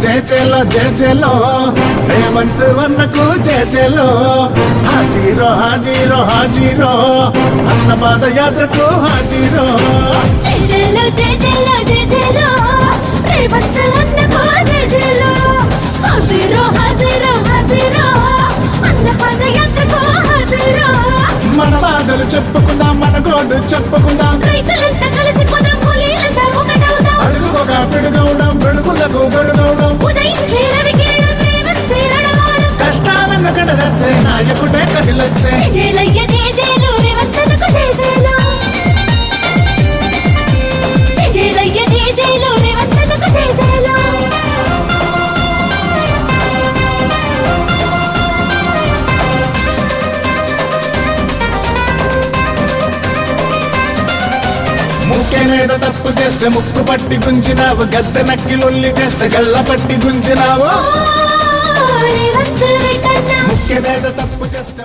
జేజేలో జేజేలో రేవంత్ అన్నకు జేజేలో హాజీరో హాజీరో హాజీరో అన్న పాదయాత్రకు హాజీరో జేజేలో జేజేలో జేజేలో రేవంత్ అన్నకు జేజేలో హాజీరో హాజీరో హాజీరో అన్న పాదయాత్రకు హాజీరో మన బాధలు చెప్పుకుందాం మన గోడు చెప్పుకుందాం రైతులంతా కలిసి పోదాం కూలీలంతా ఒకటవుదాం అడుగుగా పిడుగవడం పిడుగులకు గడుగవడం ఉదయించే రవికిరణం రేవంత్ నడవడం కష్టాలను కడదచ్చే నాయకుడే కదిలొచ్చే జేజేలయ్య జేజేలు రేవంత్ అన్నకు జేజేలు జేజేలయ్య జేజేలు రేవంత్ అన్నకు జేజేలు ముక్కే మీద తప్పు చేస్తే ముక్కు పట్టి గుంజినావు గద్దె నక్కి లొల్లి చేస్తే గళ్ళ పట్టి గుంజినావు రేవంత్ రెడ్డన్న ముక్కే మీద తప్పు చేస్తే